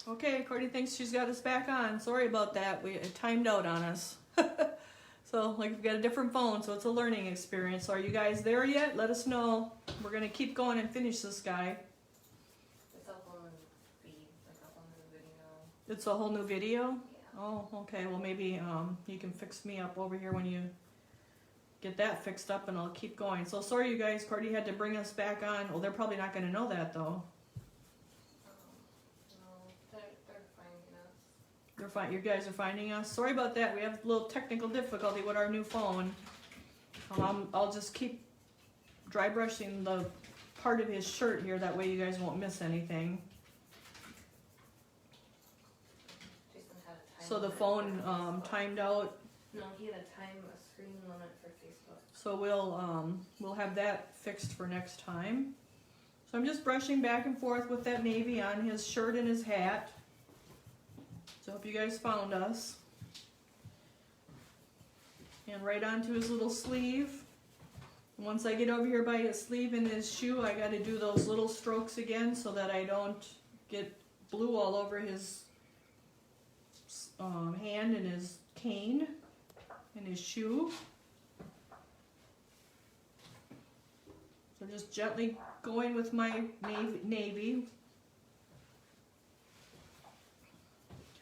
Okay, Courtney thinks she's got us back on. Sorry about that. It timed out on us. So, like, we've got a different phone, so it's a learning experience. So are you guys there yet? Let us know. We're going to keep going and finish this guy. It's a whole new feed, like a whole new video. It's a whole new video? Yeah. Oh, okay. Well, maybe you can fix me up over here when you get that fixed up, and I'll keep going. So sorry, you guys. Courtney had to bring us back on. Well, they're probably not going to know that, though. No, they're finding us. They're fine. You guys are finding us. Sorry about that. We have a little technical difficulty with our new phone. I'll just keep dry brushing the part of his shirt here. That way you guys won't miss anything. Jason had a time So the limit phone for Facebook. timed out. No, he had a screen limit for Facebook. So we'll have that fixed for next time. So I'm just brushing back and forth with that navy on his shirt and his hat. So hope you guys found us. And right onto his little sleeve. And once I get over here by his sleeve and his shoe, I got to do those little strokes again so that I don't get blue all over his hand and his cane and his shoe. So just gently going with my navy.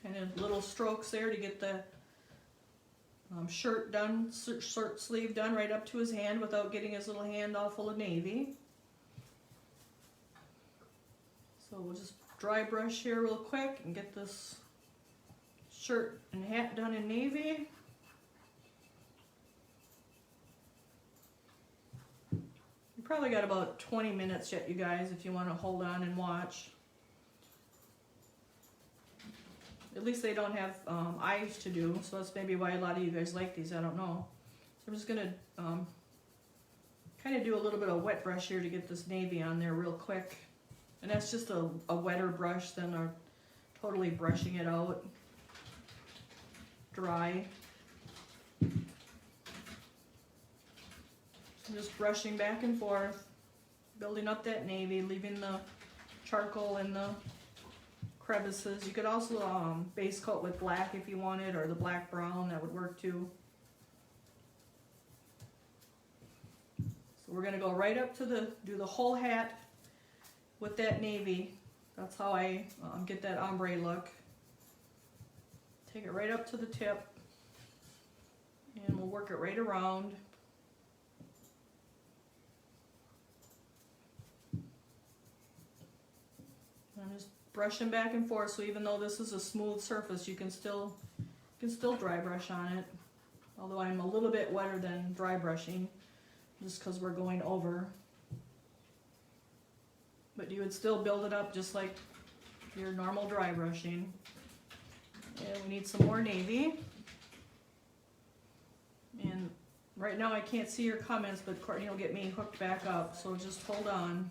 Kind of little strokes there to get the shirt done, shirt sleeve done right up to his hand without getting his little hand all full of navy. So we'll just dry brush here real quick and get this shirt and hat done in navy. You probably got about 20 minutes yet, you guys, if you want to hold on and watch. At least they don't have eyes to do, so that's maybe why a lot of you guys like these, I don't know. So I'm just going to kind of do a little bit of wet brush here to get this navy on there real quick. And that's just a wetter brush than totally brushing it out dry. So I'm just brushing back and forth, building up that navy, leaving the charcoal in the crevices. You could also base coat with black if you wanted, or the black brown, that would work too. So we're going to go right up to do the whole hat with that navy. That's how I get that ombre look. Take it right up to the tip, and we'll work it right around. I'm just brushing back and forth, so even though this is a smooth surface, you can still dry brush on it. Although I'm a little bit wetter than dry brushing, just because we're going over. But you would still build it up just like your normal dry brushing. And we need some more navy. And right now I can't see your comments, but Courtney will get me hooked back up, so just hold on.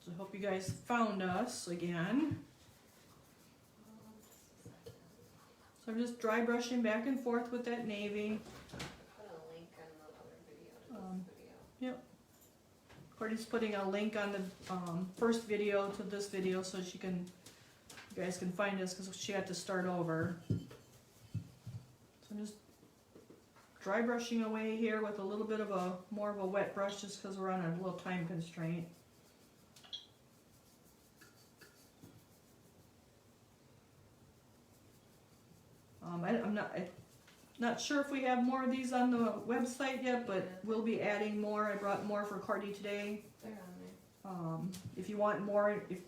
So I hope you guys found us again. So I'm just dry brushing back and forth with that navy. Put a link on the other video to this video. Yep. Courtney's putting a link on the first video to this video so you guys can find us, because she had to start over. So I'm just dry brushing away here with a little bit of more of a wet brush, just because we're on a little time constraint. I'm not sure if we have more of these on the website yet, but we'll be adding more. I brought more for Courtney today. They're on there. If you want more, if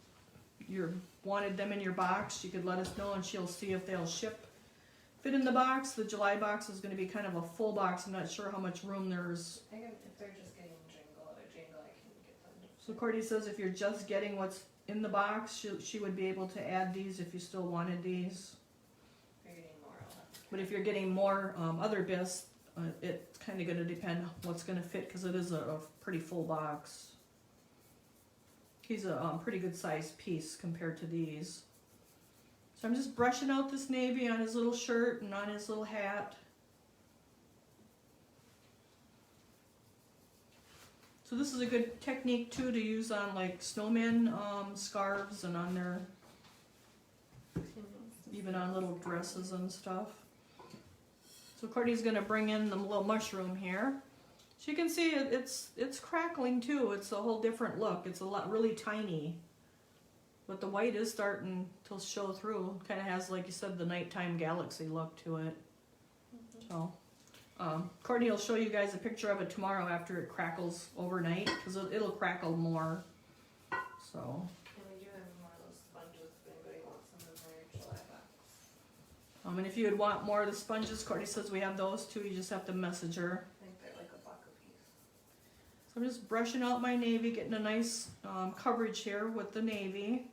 you wanted them in your box, you could let us know and she'll see if they'll fit in the box. The July box is going to be kind of a full box. I'm not sure how much room there's. If they're just getting jingle, I can get them. So Courtney says if you're just getting what's in the box, she would be able to add these if you still wanted these. But if you're getting more other Bisque, it's kind of going to depend what's going to fit, because it is a pretty full box. He's a pretty good sized piece compared to these. So I'm just brushing out this navy on his little shirt and on his little hat. So this is a good technique too to use on like snowmen scarves and on their, even on little dresses and stuff. So Courtney's gonna bring in the little mushroom here. So you can see it's crackling too. It's a whole different look. It's a lot really tiny, but the white is starting to show through. Kind of has, like you said, the nighttime galaxy look to it. So Courtney will show you guys a picture of it tomorrow after it crackles overnight, because it'll crackle more. So. And we do have more of those sponges if anybody wants some in their July box. And if you would want more of the sponges, Courtney says we have those too. You just have to message her. I think they're like $1 a piece. So I'm just brushing out my navy, getting a nice coverage here with the navy.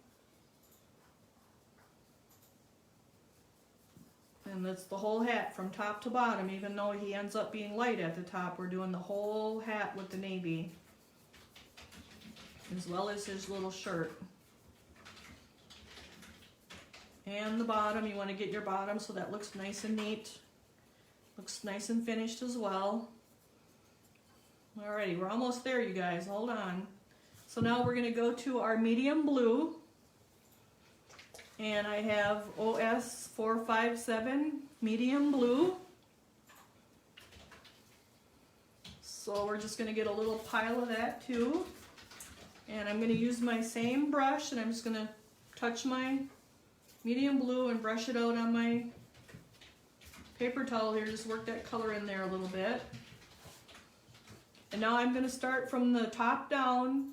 And that's the whole hat from top to bottom, even though he ends up being light at the top. We're doing the whole hat with the navy, as well as his little shirt. And the bottom, you want to get your bottom so that looks nice and neat. Looks nice and finished as well. Alrighty, we're almost there, you guys. Hold on. So now we're going to go to our medium blue. And I have OS 457 medium blue. So we're just going to get a little pile of that too. And I'm going to use my same brush, and I'm just going to touch my medium blue and brush it out on my paper towel here. Just work that color in there a little bit. And now I'm going to start from the top down,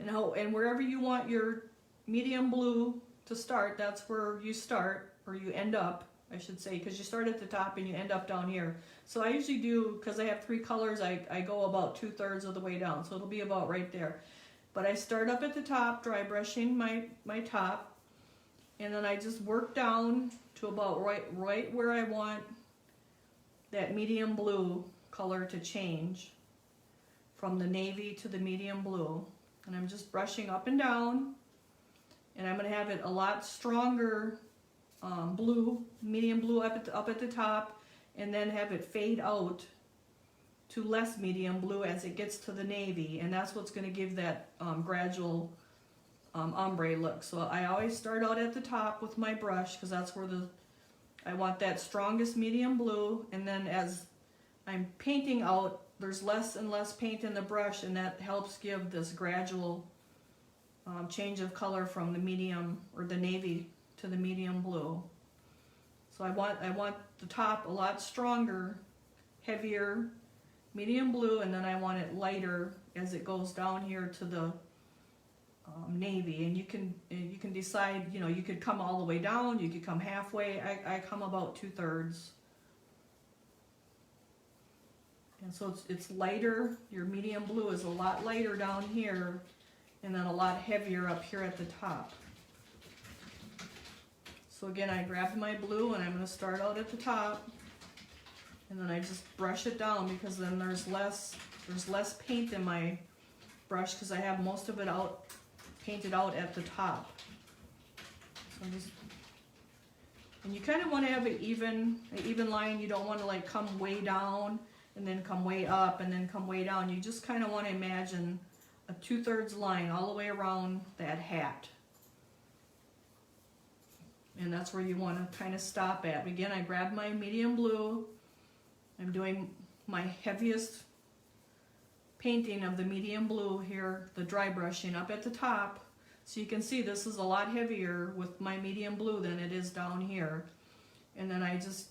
and wherever you want your medium blue to start, that's where you start, or you end up, I should say, because you start at the top and you end up down here. So I usually do, because I have 3 colors, I go about 2/3 of the way down, so it'll be about right there. But I start up at the top, dry brushing my top, and then I just work down to about right where I want that medium blue color to change from the navy to the medium blue. And I'm just brushing up and down. And I'm going to have it a lot stronger blue, medium blue up at the top, and then have it fade out to less medium blue as it gets to the navy. And that's what's going to give that gradual ombre look. So I always start out at the top with my brush, because that's where I want that strongest medium blue. And then as I'm painting out, there's less and less paint in the brush, and that helps give this gradual change of color from the medium or the navy to the medium blue. So I want the top a lot stronger, heavier, medium blue, and then I want it lighter as it goes down here to the navy. And you can decide, you could come all the way down, you could come halfway. I come about 2/3. And so it's lighter. Your medium blue is a lot lighter down here, and then a lot heavier up here at the top. So again, I grabbed my blue, and I'm going to start out at the top, and then I just brush it down, because then there's less paint in my brush, because I have most of it painted out at the top. So and you kind of want to have an even line. You don't want to like come way down and then come way up and then come way down. You just kind of want to imagine a 2/3 line all the way around that hat. And that's where you want to kind of stop at. Again, I grab my medium blue. I'm doing my heaviest painting of the medium blue here, the dry brushing up at the top. So you can see this is a lot heavier with my medium blue than it is down here. And then I just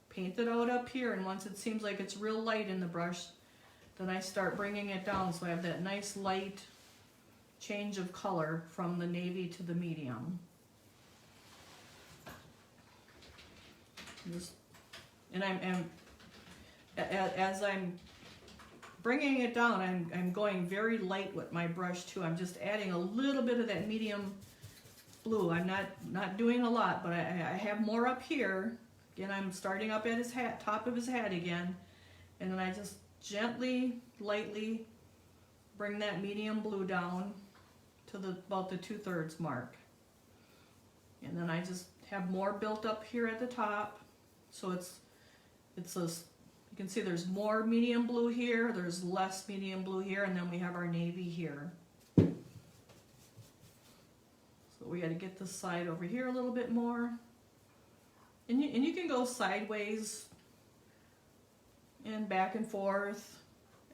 paint it out up here, and once it seems like it's real light in the brush, then I start bringing it down, so I have that nice light change of color from the navy to the medium. And as I'm bringing it down, I'm going very light with my brush too. I'm just adding a little bit of that medium blue. I'm not doing a lot, but I have more up here. Again, I'm starting up at his hat, top of his hat again, and then I just gently, lightly bring that medium blue down to about the 2/3 mark. And then I just have more built up here at the top. So you can see there's more medium blue here, there's less medium blue here, and then we have our navy here. So we got to get this side over here a little bit more. And you can go sideways and back and forth.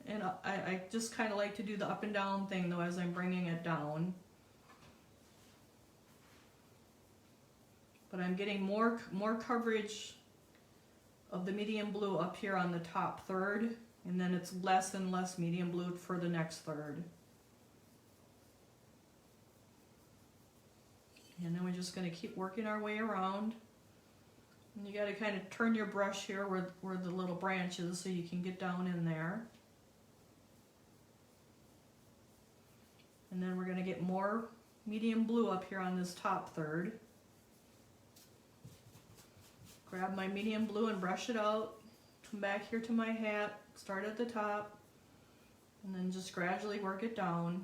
And I just kind of like to do the up and down thing though as I'm bringing it down. But I'm getting more coverage of the medium blue up here on the top third, and then it's less and less medium blue for the next third. And then we're just going to keep working our way around. And you got to kind of turn your brush here where the little branch is so you can get down in there. And then we're going to get more medium blue up here on this top third. Grab my medium blue and brush it out. Come back here to my hat, start at the top, and then just gradually work it down.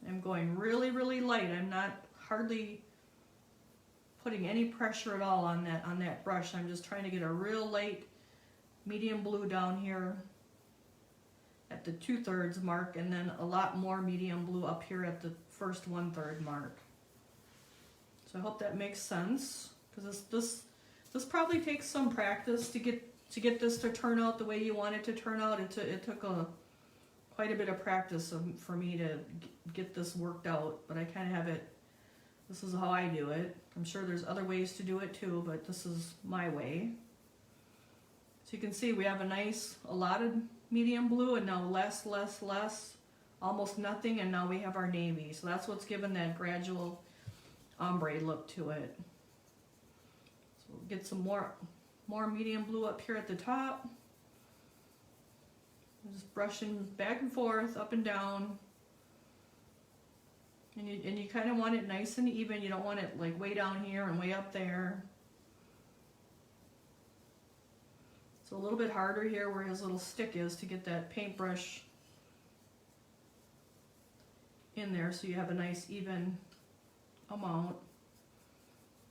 I'm going really, really light. I'm not hardly putting any pressure at all on that brush. I'm just trying to get a real light medium blue down here at the 2/3 mark, and then a lot more medium blue up here at the first 1/3 mark. So I hope that makes sense, because this probably takes some practice to get this to turn out the way you want it to turn out. It took quite a bit of practice for me to get this worked out, but I kind of have it. This is how I do it. I'm sure there's other ways to do it too, but this is my way. So you can see we have a lot of medium blue, and now less, almost nothing, and now we have our navy. So that's what's given that gradual ombre look to it. So we'll get some more medium blue up here at the top. I'm just brushing back and forth, up and down. And you kind of want it nice and even. You don't want it like way down here and way up there. So a little bit harder here where his little stick is to get that paintbrush in there so you have a nice even amount.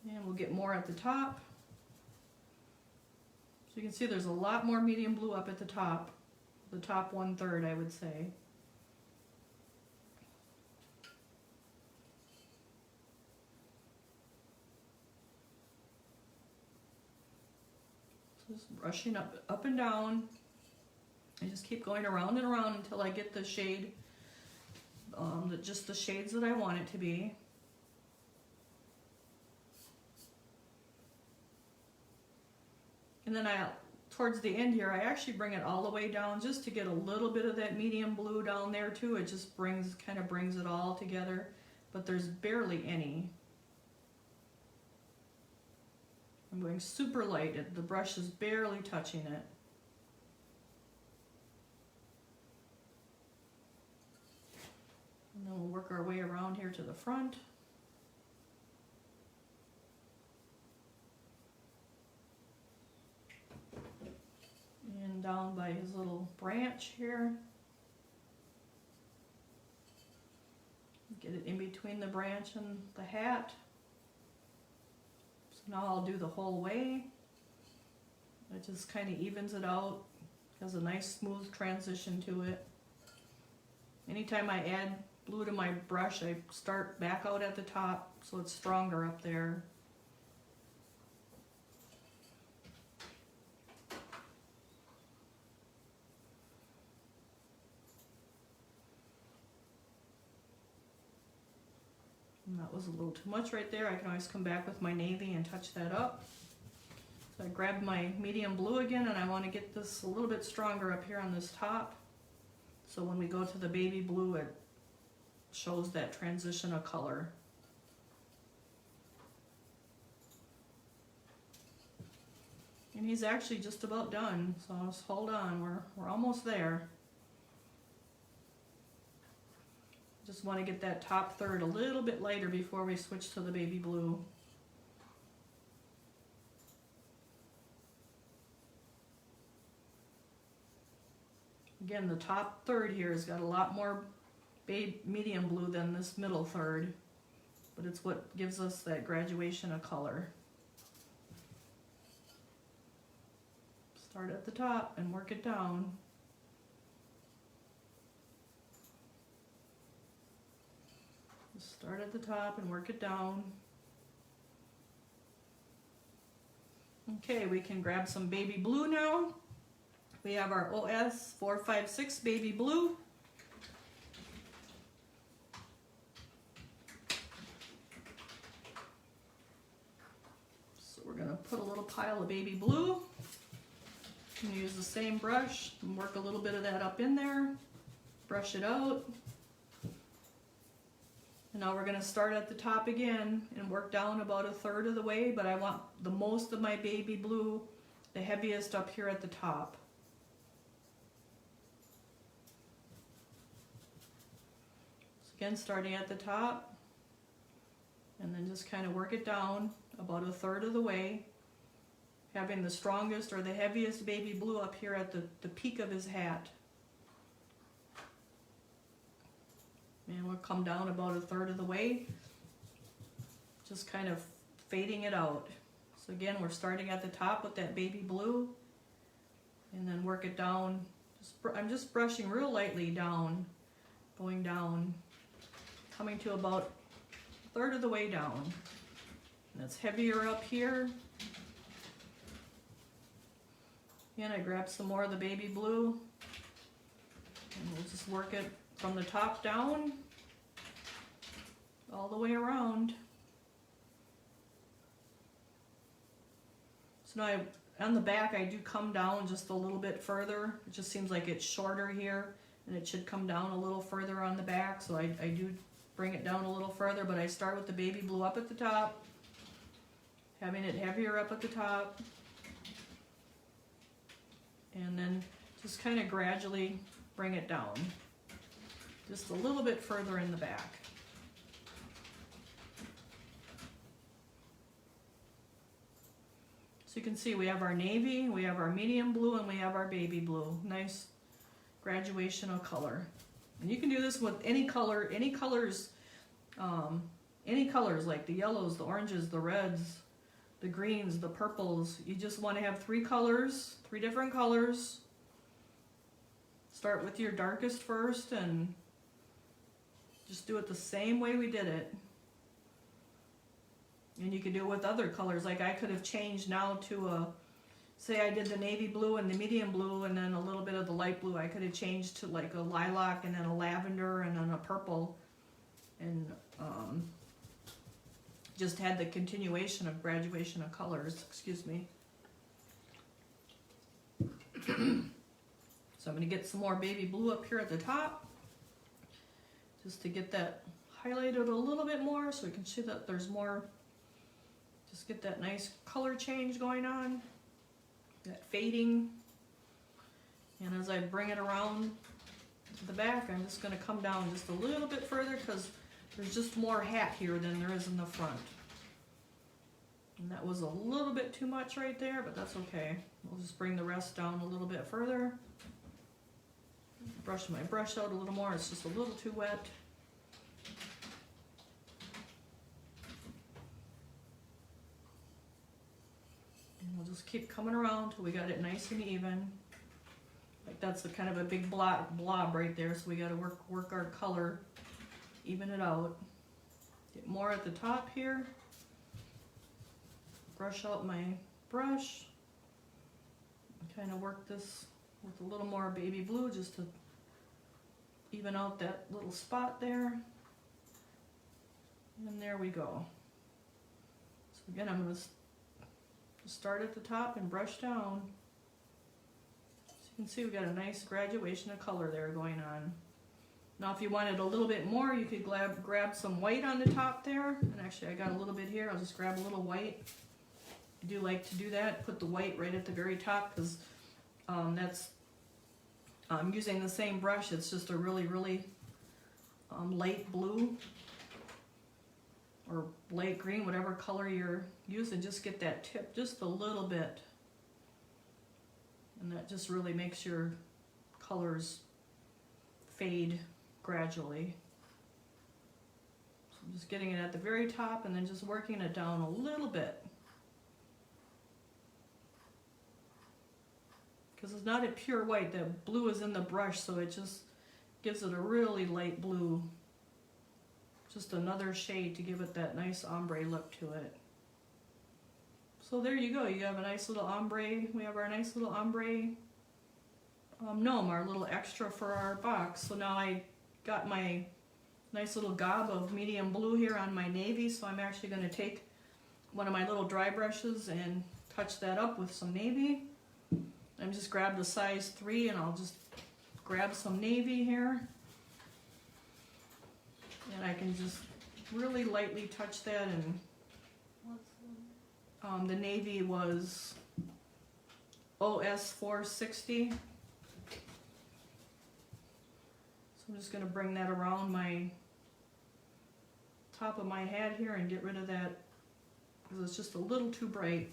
And we'll get more at the top. So you can see there's a lot more medium blue up at the top 1/3 I would say. Just brushing up and down. I just keep going around and around until I get the shade, just the shades that I want it to be. And then towards the end here, I actually bring it all the way down just to get a little bit of that medium blue down there too. It just kind of brings it all together, but there's barely any. I'm going super light. The brush is barely touching it. And then we'll work our way around here to the front. And down by his little branch here. Get it in between the branch and the hat. Now I'll do the whole way. It just kind of evens it out. Has a nice smooth transition to it. Anytime I add blue to my brush, I start back out at the top so it's stronger up there. And that was a little too much right there. I can always come back with my navy and touch that up. So I grabbed my medium blue again, and I want to get this a little bit stronger up here on this top. So when we go to the baby blue, it shows that transition of color. And he's actually just about done, so just hold on, we're almost there. Just want to get that top third a little bit lighter before we switch to the baby blue. Again, the top third here has got a lot more medium blue than this middle third, but it's what gives us that graduation of color. Start at the top and work it down. Start at the top and work it down. Okay, we can grab some baby blue now. We have our OS 456 baby blue. So we're going to put a little pile of baby blue. And use the same brush and work a little bit of that up in there. Brush it out. And now we're going to start at the top again and work down about a third of the way, but I want the most of my baby blue, the heaviest up here at the top. So again, starting at the top, and then just kind of work it down about a third of the way, having the strongest or the heaviest baby blue up here at the peak of his hat. And we'll come down about a third of the way, just kind of fading it out. So again, we're starting at the top with that baby blue, and then work it down. I'm just brushing real lightly down, going down, coming to about a third of the way down. And it's heavier up here. Again, I grab some more of the baby blue, and we'll just work it from the top down, all the way around. So now on the back I do come down just a little bit further. It just seems like it's shorter here, and it should come down a little further on the back, so I do bring it down a little further, but I start with the baby blue up at the top, having it heavier up at the top, and then just kind of gradually bring it down. Just a little bit further in the back. So you can see we have our navy, we have our medium blue, and we have our baby blue. Nice graduation of color. And you can do this with any color, any colors like the yellows, the oranges, the reds, the greens, the purples. You just want to have three colors, three different colors. Start with your darkest first and just do it the same way we did it. And you can do it with other colors. Like I could have changed now to say I did the navy blue and the medium blue and then a little bit of the light blue. I could have changed to like a lilac and then a lavender and then a purple. And just had the continuation of graduation of colors, excuse me. So I'm going to get some more baby blue up here at the top, just to get that highlighted a little bit more so we can see that there's more, just get that nice color change going on, that fading. And as I bring it around to the back, I'm just going to come down just a little bit further because there's just more hat here than there is in the front. And that was a little bit too much right there, but that's okay. We'll just bring the rest down a little bit further. Brush my brush out a little more, it's just a little too wet. And we'll just keep coming around till we got it nice and even. Like that's a kind of a big blob right there, so we got to work our color, even it out. Get more at the top here. Brush out my brush. Kind of work this with a little more baby blue just to even out that little spot there. And there we go. So again, I'm going to start at the top and brush down. So you can see we got a nice graduation of color there going on. Now if you wanted a little bit more, you could grab some white on the top there. And actually I got a little bit here, I'll just grab a little white. I do like to do that, put the white right at the very top because that's using the same brush. It's just a really light blue or light green, whatever color you're using. Just get that tip just a little bit, and that just really makes your colors fade gradually. So I'm just getting it at the very top and then just working it down a little bit. because it's not a pure white. The blue is in the brush, so it just gives it a really light blue. Just another shade to give it that nice ombre look to it. So there you go. You have a nice little ombre. We have our nice little ombre gnome, our little extra for our box. So now I got my nice little gob of medium blue here on my navy, so I'm actually going to take one of my little dry brushes and touch that up with some navy. I'm just grab the size 3 and I'll just grab some navy here. And I can just really lightly touch that, and the navy was OS 460. So I'm just going to bring that around my top of my hat here and get rid of that because it's just a little too bright.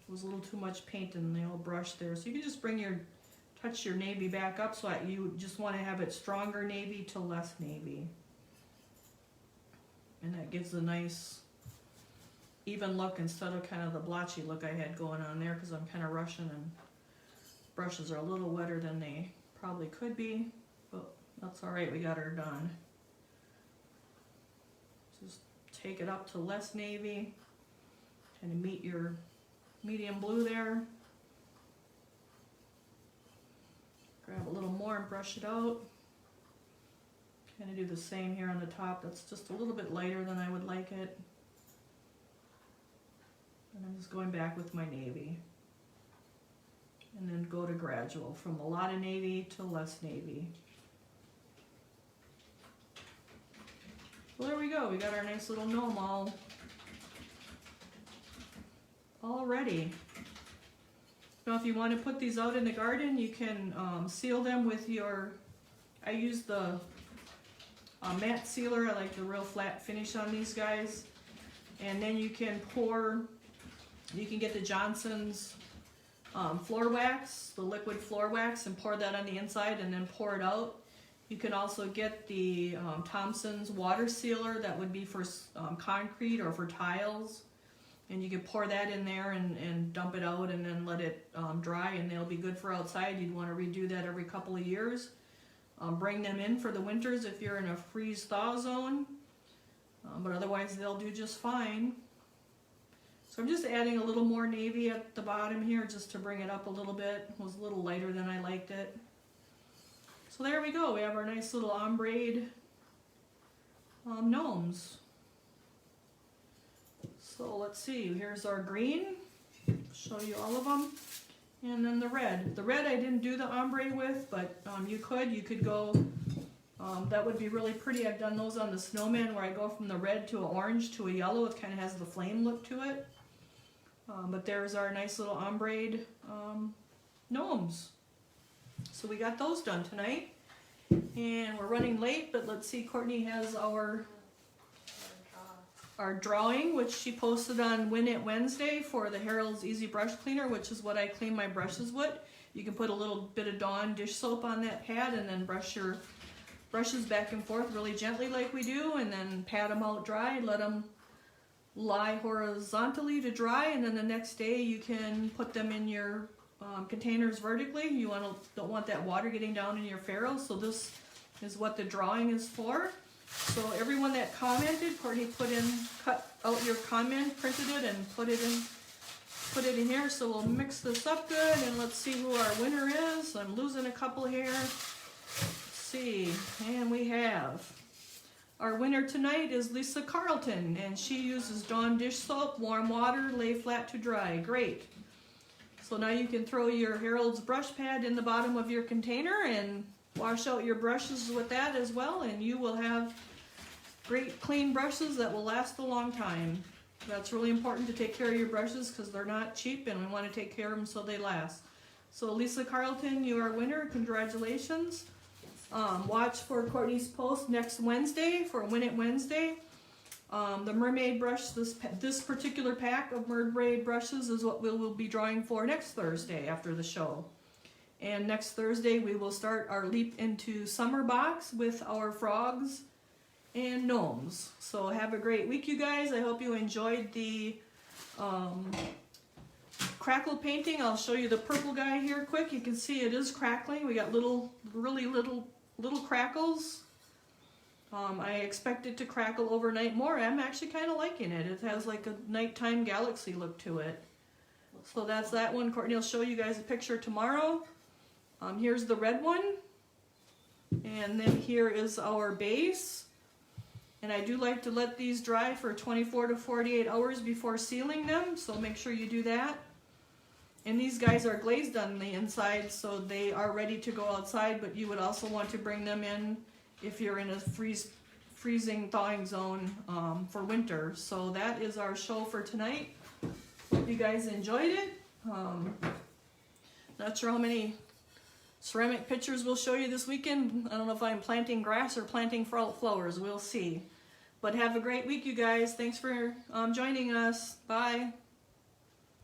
It was a little too much paint in the old brush there. So you can just touch your navy back up, so you just want to have it stronger navy to less navy. And that gives a nice even look instead of kind of the blotchy look I had going on there, because I'm kind of rushing and brushes are a little wetter than they probably could be, but that's alright, we got her done. Just take it up to less navy, kind of meet your medium blue there. Grab a little more and brush it out. Kind of do the same here on the top. That's just a little bit lighter than I would like it. And I'm just going back with my navy. And then go to gradual from a lot of navy to less navy. Well, there we go. We got our nice little gnome all ready. Now if you want to put these out in the garden, you can seal them with I use the matte sealer. I like the real flat finish on these guys. And then you can get the Johnson's floor wax, the liquid floor wax, and pour that on the inside and then pour it out. You can also get the Thompson's water sealer. That would be for concrete or for tiles. And you can pour that in there and dump it out and then let it dry, and they'll be good for outside. You'd want to redo that every couple of years. Bring them in for the winters if you're in a freeze-thaw zone, but otherwise they'll do just fine. So I'm just adding a little more navy at the bottom here just to bring it up a little bit. It was a little lighter than I liked it. So there we go. We have our nice little ombre gnomes. So let's see. Here's our green. Show you all of them. And then the red. The red I didn't do the ombre with, but you could go, that would be really pretty. I've done those on the snowman where I go from the red to an orange to a yellow. It kind of has the flame look to it. But there's our nice little ombre gnomes. So we got those done tonight. And we're running late, but let's see, Courtney has our drawing, which she posted on Win It Wednesday for the Harold's Easy Brush Cleaner, which is what I clean my brushes with. You can put a little bit of Dawn dish soap on that pad and then brush your brushes back and forth really gently like we do, and then pat them out dry and let them lie horizontally to dry, and then the next day you can put them in your containers vertically. You don't want that water getting down in your ferrule, so this is what the drawing is for. So everyone that commented, Courtney cut out your comment, printed it, and put it in here. So we'll mix this up good, and let's see who our winner is. I'm losing a couple here. Let's see, and we have our winner tonight is Lisa Carlton, and she uses Dawn dish soap, warm water, lay flat to dry. Great. So now you can throw your Harold's brush pad in the bottom of your container and wash out your brushes with that as well, and you will have great clean brushes that will last a long time. That's really important to take care of your brushes because they're not cheap, and we want to take care of them so they last. So Lisa Carlton, you are a winner. Congratulations. Watch for Courtney's post next Wednesday for Win It Wednesday. The mermaid brush, this particular pack of mermaid brushes is what we'll be drawing for next Thursday after the show. And next Thursday we will start our leap into summer box with our frogs and gnomes. So have a great week, you guys. I hope you enjoyed the Crackle painting, I'll show you the purple guy here quick. You can see it is crackling. We got really little crackles. I expect it to crackle overnight more. I'm actually kind of liking it. It has like a nighttime galaxy look to it. So that's that one. Courtney will show you guys a picture tomorrow. Here's the red one. And then here is our base. And I do like to let these dry for 24 to 48 hours before sealing them, so make sure you do that. And these guys are glazed on the inside, so they are ready to go outside, but you would also want to bring them in if you're in a freezing thawing zone for winter. So that is our show for tonight. Hope you guys enjoyed it. Not sure how many ceramic pictures we'll show you this weekend. I don't know if I'm planting grass or planting flowers. We'll see. But have a great week, you guys. Thanks for joining us. Bye.